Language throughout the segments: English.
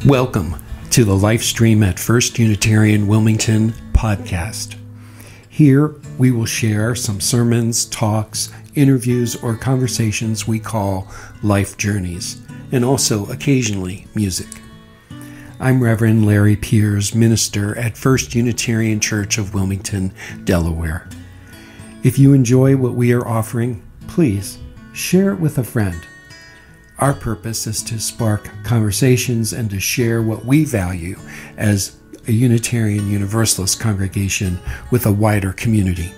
Welcome to the Livestream at First Unitarian Wilmington podcast. Here we will share some sermons, talks, interviews, or conversations we call life journeys, and also occasionally music. I'm Reverend Larry Piers, minister at First Unitarian Church of Wilmington, Delaware. If you enjoy what we are offering, please share it with a friend. Our purpose is to spark conversations and to share what we value as a Unitarian Universalist congregation with a wider community.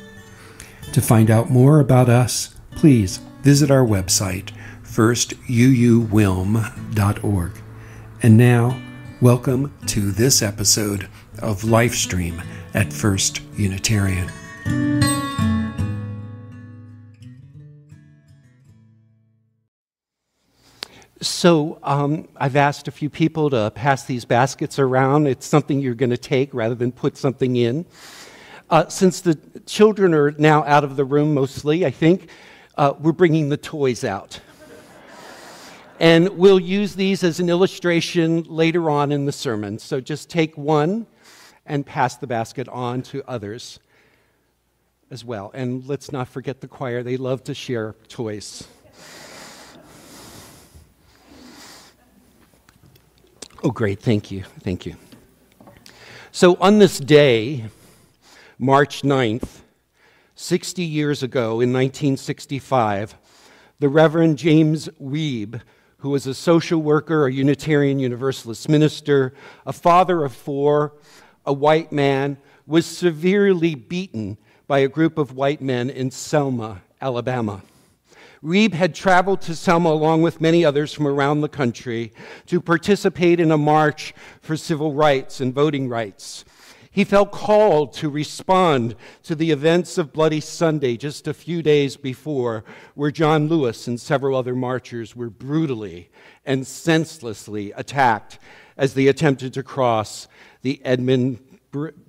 To find out more about us, please visit our website, firstuuwilm.org. And now, welcome to this episode of Livestream at First Unitarian. So I've asked a few people to pass these baskets around. It's something you're going to take rather than put something in. Since the children are now out of the room mostly, I think, we're bringing the toys out. And we'll use these as an illustration later on in the sermon. So just take one and pass the basket on to others as well. And let's not forget the choir. They love to share toys. Oh, great. Thank you. Thank you. So on this day, March 9th, 60 years ago in 1965, the Reverend James Reeb, who was a social worker, a Unitarian Universalist minister, a father of four, a white man, was severely beaten by a group of white men in Selma, Alabama. Reeb had traveled to Selma along with many others from around the country to participate in a march for civil rights and voting rights. He felt called to respond to the events of Bloody Sunday just a few days before, where John Lewis and several other marchers were brutally and senselessly attacked as they attempted to cross the Edmund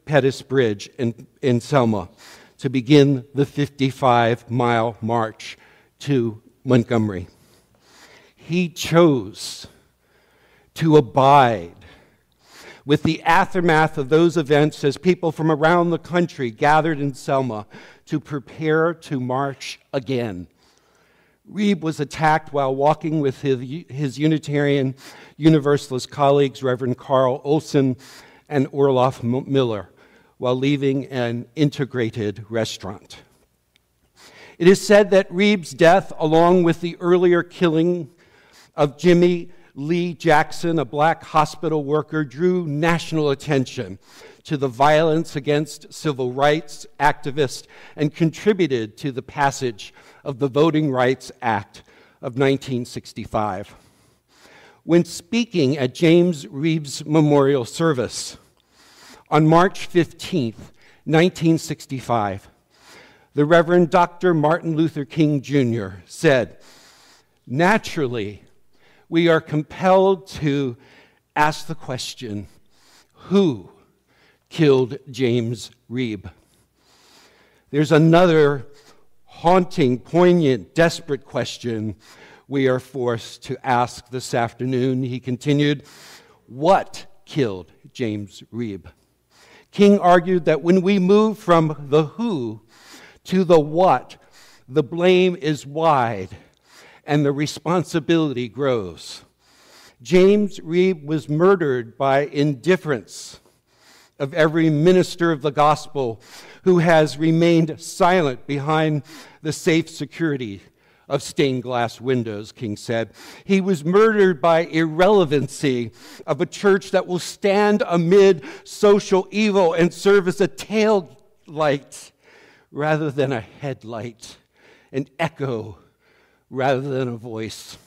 Pettus Bridge in Selma to begin the 55-mile march to Montgomery. He chose to abide with the aftermath of those events as people from around the country gathered in Selma to prepare to march again. Reeb was attacked while walking with his Unitarian Universalist colleagues, Reverend Carl Olson and Orloff Miller, while leaving an integrated restaurant. It is said that Reeb's death, along with the earlier killing of Jimmy Lee Jackson, a black hospital worker, drew national attention to the violence against civil rights activists and contributed to the passage of the Voting Rights Act of 1965. When speaking at James Reeb's memorial service on March 15th, 1965, the Reverend Dr. Martin Luther King Jr. said, "Naturally, we are compelled to ask the question, who killed James Reeb?" There's another haunting, poignant, desperate question we are forced to ask this afternoon. He continued, what killed James Reeb? King argued that when we move from the who to the what, the blame is wide and the responsibility grows. James Reeb was murdered by indifference of every minister of the gospel who has remained silent behind the safe security of stained glass windows, King said. He was murdered by irrelevancy of a church that will stand amid social evil and serve as a tail light rather than a headlight, an echo rather than a voice.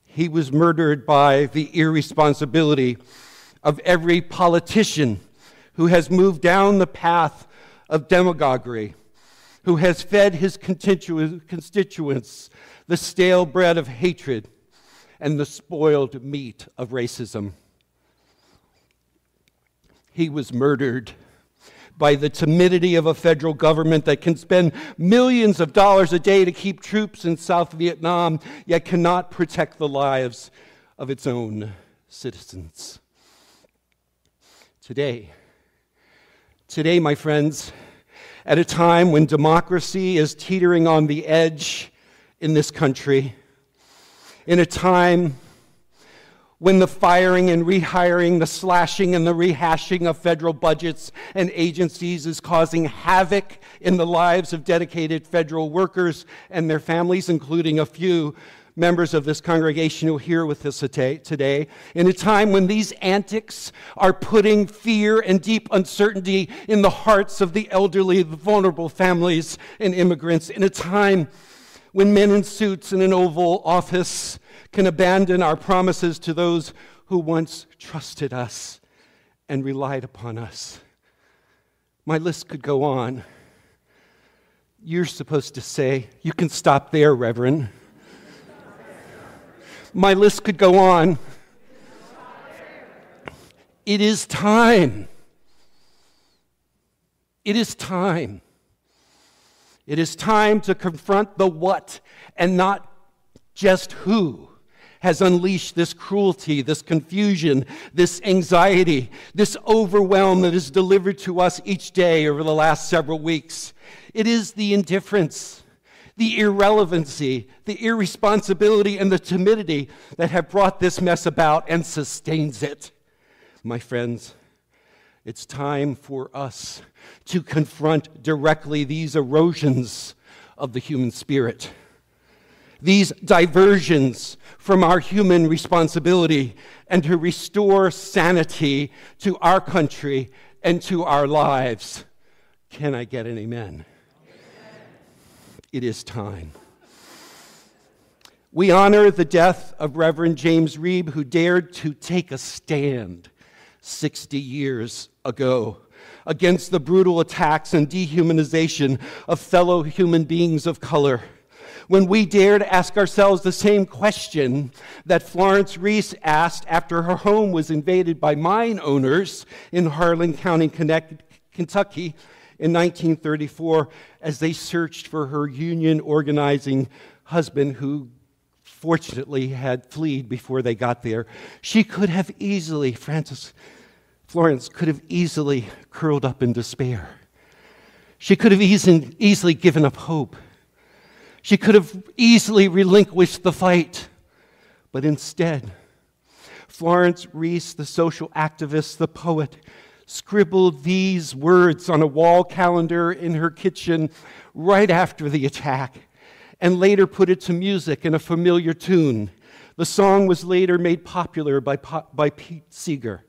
He was murdered by the irresponsibility of every politician who has moved down the path of demagoguery, who has fed his constituents the stale bread of hatred and the spoiled meat of racism. He was murdered by the timidity of a federal government that can spend millions of dollars a day to keep troops in South Vietnam, yet cannot protect the lives of its own citizens. Today, my friends, at a time when democracy is teetering on the edge in this country, in a time when the firing and rehiring, the slashing and the rehashing of federal budgets and agencies is causing havoc in the lives of dedicated federal workers and their families, including a few members of this congregation who are here with us today, in a time when these antics are putting fear and deep uncertainty in the hearts of the elderly, the vulnerable families and immigrants, in a time when men in suits in an Oval Office can abandon our promises to those who once trusted us and relied upon us. My list could go on. You're supposed to say, "You can stop there, Reverend." My list could go on. It is time. It is time. It is time to confront the what and not just who has unleashed this cruelty, this confusion, this anxiety, this overwhelm that is delivered to us each day over the last several weeks. It is the indifference, the irrelevancy, the irresponsibility, and the timidity that have brought this mess about and sustains it. My friends, it's time for us to confront directly these erosions of the human spirit, these diversions from our human responsibility, and to restore sanity to our country and to our lives. Can I get an amen? It is time. We honor the death of Reverend James Reeb, who dared to take a stand 60 years ago against the brutal attacks and dehumanization of fellow human beings of color. When we dare to ask ourselves the same question that Florence Reese asked after her home was invaded by mine owners in Harlan County, Kentucky in 1934, as they searched for her union organizing husband, who fortunately had fled before they got there. She could have easily, Florence could have easily curled up in despair. She could have easily given up hope. She could have easily relinquished the fight. But instead, Florence Reese, the social activist, the poet, scribbled these words on a wall calendar in her kitchen right after the attack, and later put it to music in a familiar tune. The song was later made popular by Pete Seeger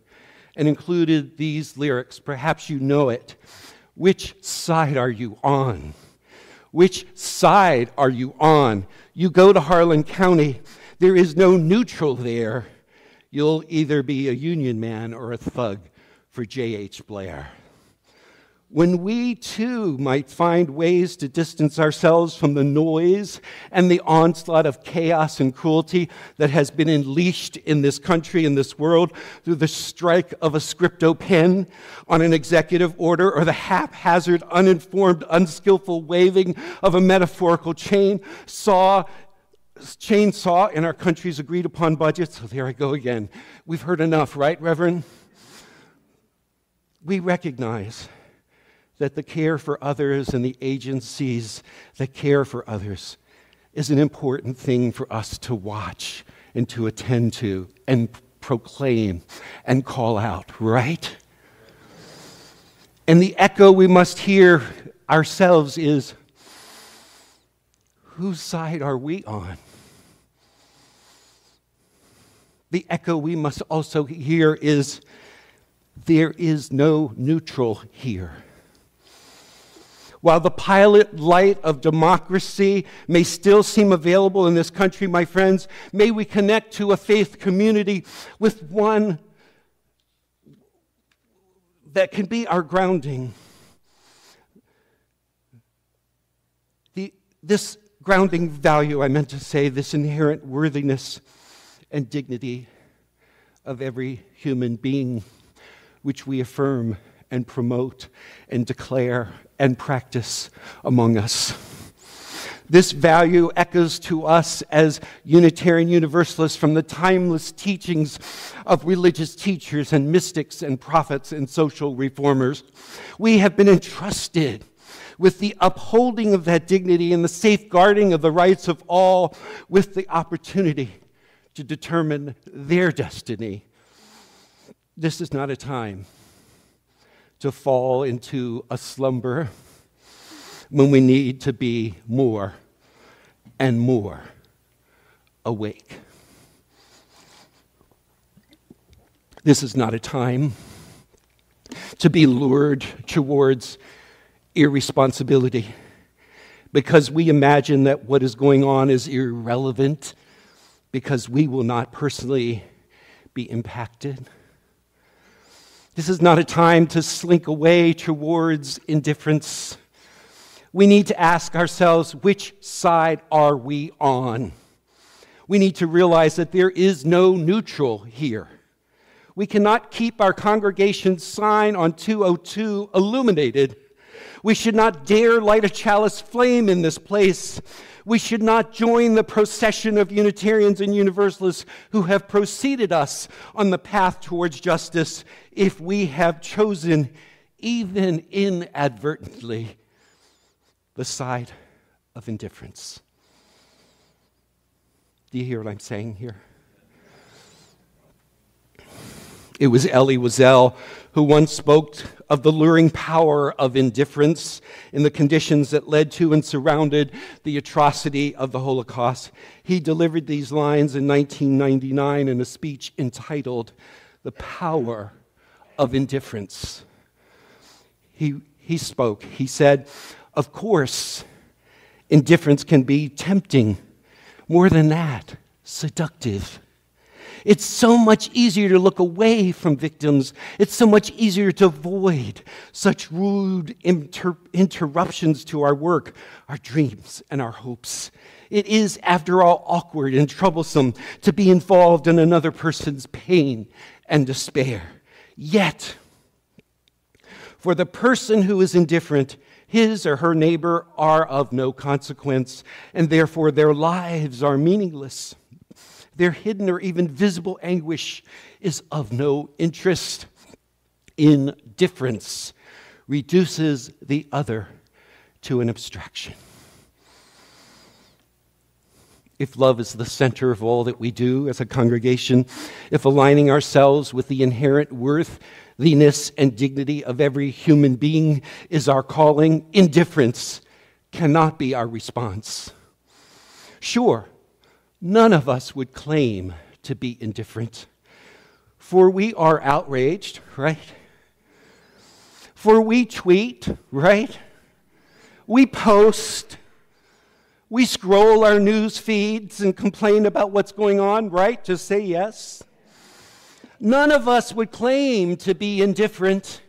and included these lyrics. Perhaps you know it. Which side are you on? Which side are you on? You go to Harlan County. There is no neutral there. You'll either be a Union man or a thug for J.H. Blair. When we too might find ways to distance ourselves from the noise and the onslaught of chaos and cruelty that has been unleashed in this country, in this world, through the strike of a scripto pen on an executive order, or the haphazard, uninformed, unskillful waving of a metaphorical chainsaw in our country's agreed upon budget. So there I go again. We've heard enough, right, Reverend? We recognize that the care for others and the agencies that care for others is an important thing for us to watch and to attend to and proclaim and call out, right? And the echo we must hear ourselves is, whose side are we on? The echo we must also hear is, there is no neutral here. While the pilot light of democracy may still seem available in this country, my friends, may we connect to a faith community with one that can be our grounding. This grounding value, I meant to say, this inherent worthiness and dignity of every human being, which we affirm and promote and declare and practice among us. This value echoes to us as Unitarian Universalists from the timeless teachings of religious teachers and mystics and prophets and social reformers. We have been entrusted with the upholding of that dignity and the safeguarding of the rights of all, with the opportunity to determine their destiny. This is not a time to fall into a slumber when we need to be more and more awake. This is not a time to be lured towards irresponsibility because we imagine that what is going on is irrelevant because we will not personally be impacted. This is not a time to slink away towards indifference. We need to ask ourselves, which side are we on? We need to realize that there is no neutral here. We cannot keep our congregation's sign on 202 illuminated. We should not dare light a chalice flame in this place. We should not join the procession of Unitarians and Universalists who have preceded us on the path towards justice if we have chosen, even inadvertently, the side of indifference. Do you hear what I'm saying here? It was Elie Wiesel who once spoke of the luring power of indifference in the conditions that led to and surrounded the atrocity of the Holocaust. He delivered these lines in 1999 in a speech entitled, "The Power of Indifference." He spoke, he said, "Of course, indifference can be tempting. More than that, seductive. It's so much easier to look away from victims. It's so much easier to avoid such rude interruptions to our work, our dreams, and our hopes. It is, after all, awkward and troublesome to be involved in another person's pain and despair. Yet, for the person who is indifferent, his or her neighbor are of no consequence, and therefore their lives are meaningless. Their hidden or even visible anguish is of no interest. Indifference reduces the other to an abstraction." If love is the center of all that we do as a congregation, if aligning ourselves with the inherent worthiness and dignity of every human being is our calling, indifference cannot be our response. Sure, none of us would claim to be indifferent, for we are outraged, right? For we tweet, right? We post, we scroll our news feeds and complain about what's going on, right? Just say yes. None of us would claim to be indifferent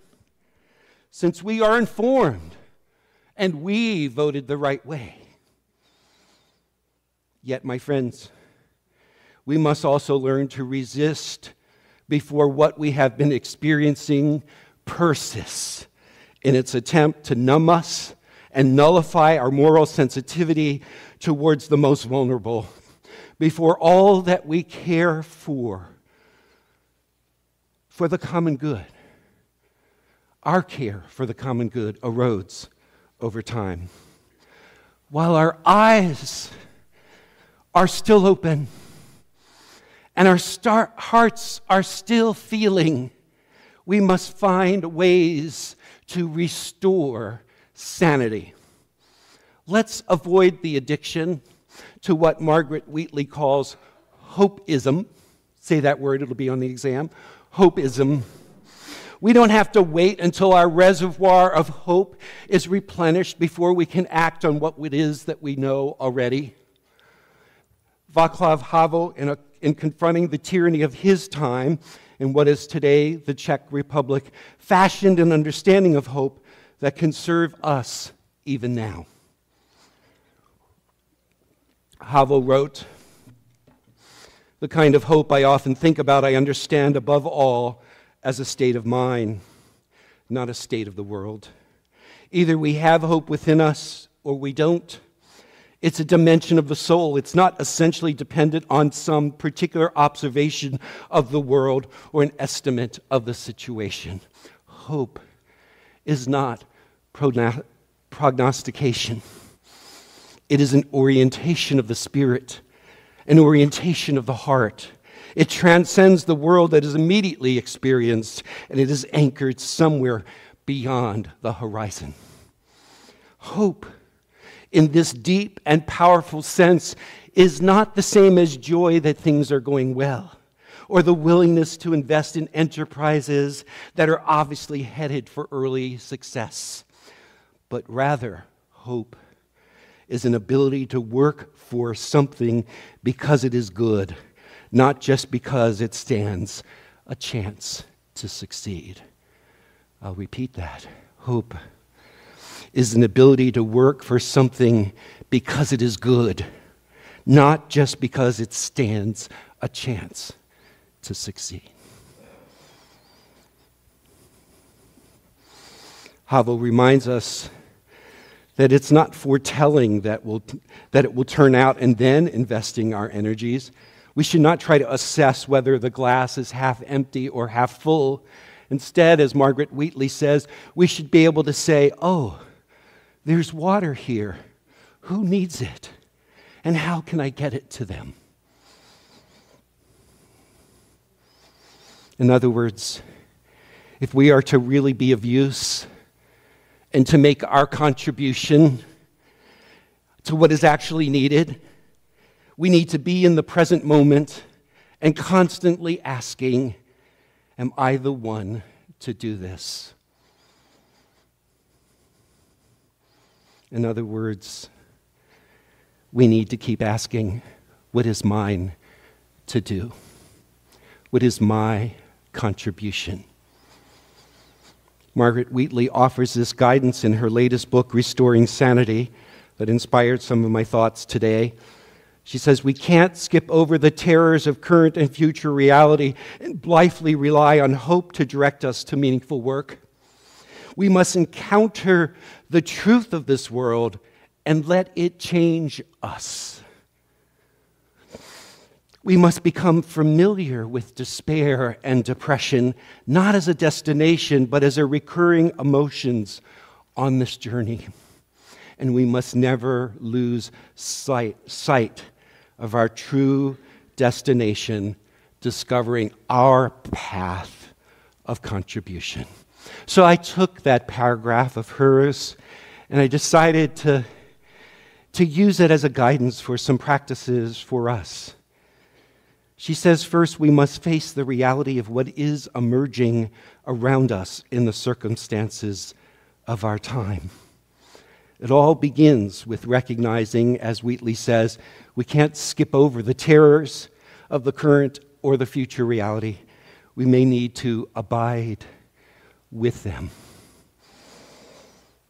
since we are informed and we voted the right way. Yet, my friends, we must also learn to resist before what we have been experiencing persists in its attempt to numb us and nullify our moral sensitivity towards the most vulnerable, before all that we care for the common good, our care for the common good erodes over time. While our eyes are still open and our hearts are still feeling, we must find ways to restore sanity. Let's avoid the addiction to what Margaret Wheatley calls hopeism. Say that word, it'll be on the exam. Hopeism. We don't have to wait until our reservoir of hope is replenished before we can act on what it is that we know already. Václav Havel, in confronting the tyranny of his time in what is today the Czech Republic, fashioned an understanding of hope that can serve us even now. Havel wrote, "The kind of hope I often think about, I understand above all as a state of mind, not a state of the world. Either we have hope within us or we don't. It's a dimension of the soul. It's not essentially dependent on some particular observation of the world or an estimate of the situation. Hope is not prognostication. It is an orientation of the spirit, an orientation of the heart. It transcends the world that is immediately experienced, and it is anchored somewhere beyond the horizon. Hope, in this deep and powerful sense, is not the same as joy that things are going well, or the willingness to invest in enterprises that are obviously headed for early success. But rather, hope is an ability to work for something because it is good, not just because it stands a chance to succeed. I'll repeat that. Hope is an ability to work for something because it is good, not just because it stands a chance to succeed. Havel reminds us that it's not foretelling that it will turn out and then investing our energies. We should not try to assess whether the glass is half empty or half full. Instead, as Margaret Wheatley says, we should be able to say, oh, there's water here. Who needs it? And how can I get it to them? In other words, if we are to really be of use and to make our contribution to what is actually needed, we need to be in the present moment and constantly asking, am I the one to do this? In other words, we need to keep asking, what is mine to do? What is my contribution? Margaret Wheatley offers this guidance in her latest book, Restoring Sanity, that inspired some of my thoughts today. She says, we can't skip over the terrors of current and future reality and blithely rely on hope to direct us to meaningful work. We must encounter the truth of this world and let it change us. We must become familiar with despair and depression, not as a destination, but as a recurring emotions on this journey. And we must never lose sight of our true destination, discovering our path of contribution. So I took that paragraph of hers and I decided to use it as a guidance for some practices for us. She says, first, we must face the reality of what is emerging around us in the circumstances of our time. It all begins with recognizing, as Wheatley says, we can't skip over the terrors of the current or the future reality. We may need to abide with them.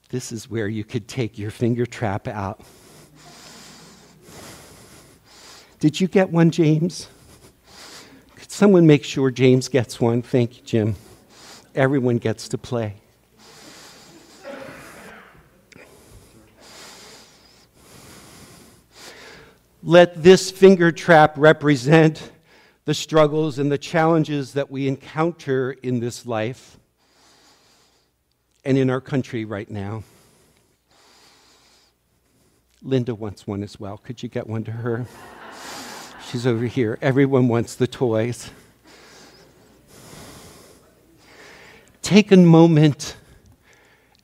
This is where you could take your finger trap out. Did you get one, James? Could someone make sure James gets one? Thank you, Jim. Everyone gets to play. Let this finger trap represent the struggles and the challenges that we encounter in this life and in our country right now. Linda wants one as well. Could you get one to her? She's over here. Everyone wants the toys. Take a moment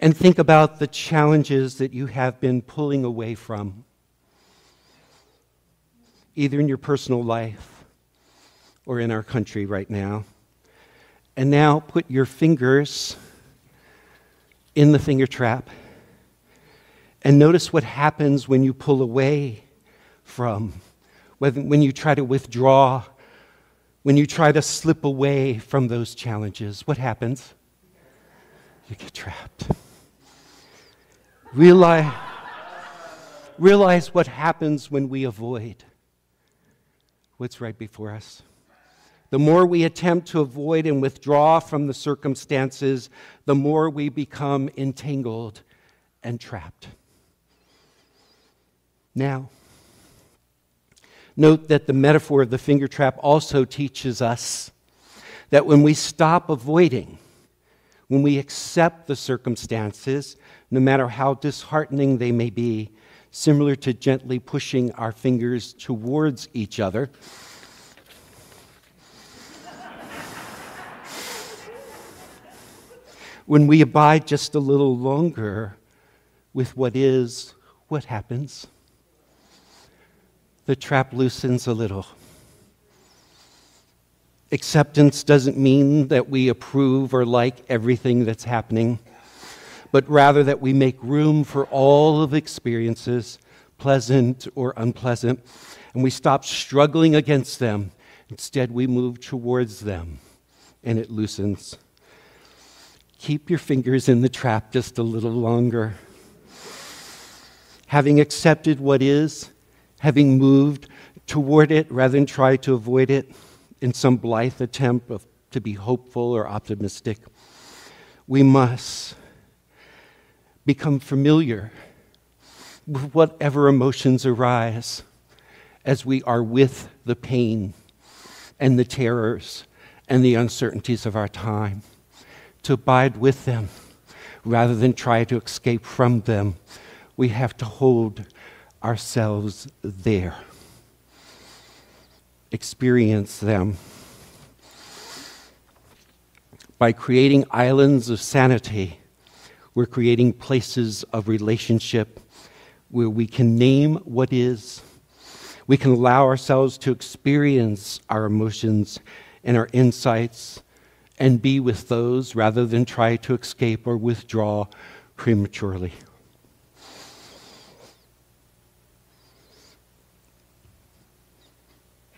and think about the challenges that you have been pulling away from, either in your personal life or in our country right now. And now put your fingers in the finger trap and notice what happens when you pull away from, when you try to withdraw, when you try to slip away from those challenges. What happens? You get trapped. Realize what happens when we avoid what's right before us. The more we attempt to avoid and withdraw from the circumstances, the more we become entangled and trapped. now. Note that the metaphor of the finger trap also teaches us that when we stop avoiding, when we accept the circumstances, no matter how disheartening they may be, similar to gently pushing our fingers towards each other, when we abide just a little longer with what is, what happens? The trap loosens a little. Acceptance doesn't mean that we approve or like everything that's happening, but rather that we make room for all of experiences, pleasant or unpleasant, and we stop struggling against them. Instead, we move towards them, and it loosens. Keep your fingers in the trap just a little longer. Having accepted what is, having moved toward it rather than try to avoid it in some blithe attempt to be hopeful or optimistic, we must become familiar with whatever emotions arise as we are with the pain and the terrors and the uncertainties of our time, to abide with them rather than try to escape from them. We have to hold ourselves there. Experience them. By creating islands of sanity, we're creating places of relationship where we can name what is. We can allow ourselves to experience our emotions and our insights and be with those rather than try to escape or withdraw prematurely.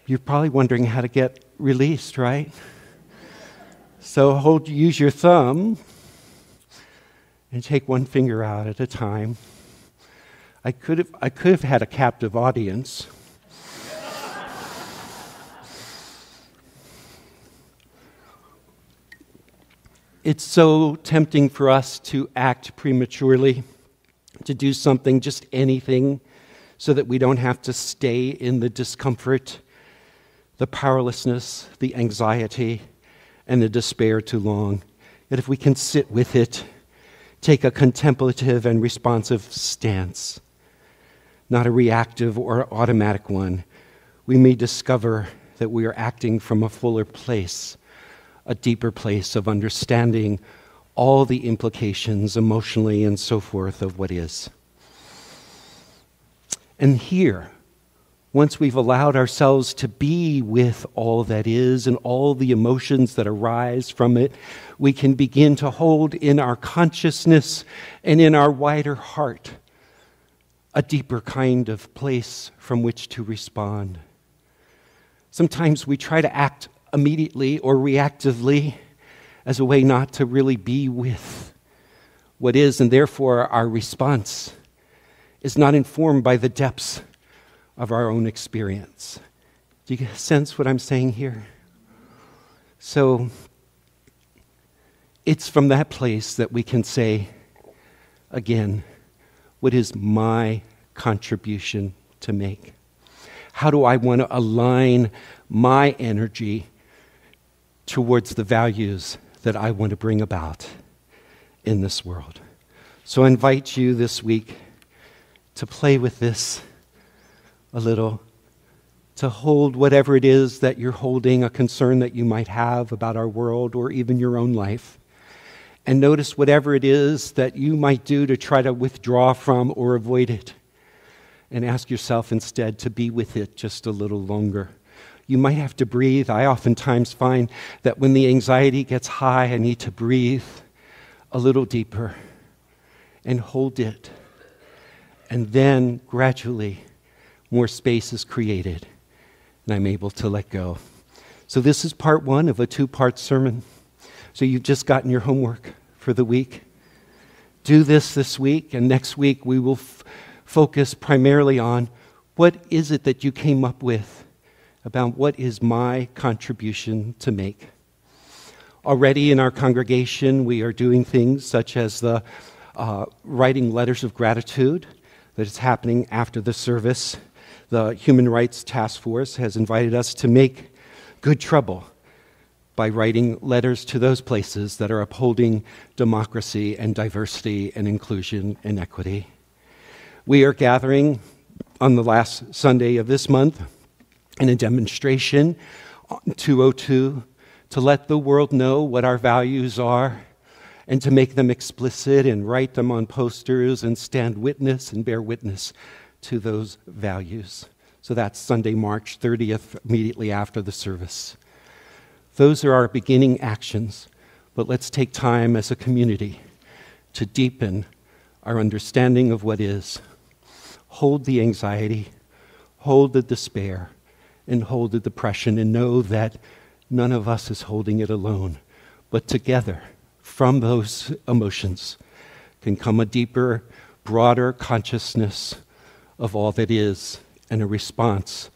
You're probably wondering how to get released, right? So use your thumb and take one finger out at a time. I could have had a captive audience. It's so tempting for us to act prematurely, to do something, just anything, so that we don't have to stay in the discomfort, the powerlessness, the anxiety, and the despair too long. Yet if we can sit with it, take a contemplative and responsive stance, not a reactive or automatic one, we may discover that we are acting from a fuller place, a deeper place of understanding all the implications emotionally and so forth of what is. And here, once we've allowed ourselves to be with all that is and all the emotions that arise from it, we can begin to hold in our consciousness and in our wider heart a deeper kind of place from which to respond. Sometimes we try to act immediately or reactively as a way not to really be with what is, and therefore our response is not informed by the depths of our own experience. Do you sense what I'm saying here? So it's from that place that we can say, again, what is my contribution to make? How do I want to align my energy towards the values that I want to bring about in this world? So I invite you this week to play with this a little, to hold whatever it is that you're holding, a concern that you might have about our world or even your own life. And notice whatever it is that you might do to try to withdraw from or avoid it. And ask yourself instead to be with it just a little longer. You might have to breathe. I oftentimes find that when the anxiety gets high, I need to breathe a little deeper and hold it. And then gradually, more space is created, and I'm able to let go. So this is part one of a two-part sermon. So you've just gotten your homework for the week. Do this week, and next week we will focus primarily on what is it that you came up with about what is my contribution to make. Already in our congregation, we are doing things such as the writing letters of gratitude. that is happening after the service. The Human Rights Task Force has invited us to make good trouble by writing letters to those places that are upholding democracy and diversity and inclusion and equity. We are gathering on the last Sunday of this month in a demonstration on 202 to let the world know what our values are and to make them explicit and write them on posters and stand witness and bear witness to those values. So that's Sunday, March 30th, immediately after the service. Those are our beginning actions, but let's take time as a community to deepen our understanding of what is. Hold the anxiety, hold the despair, and hold the depression, and know that none of us is holding it alone, but together, from those emotions, can come a deeper, broader consciousness of all that is, and a response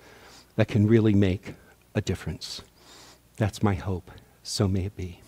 that can really make a difference. That's my hope. So may it be.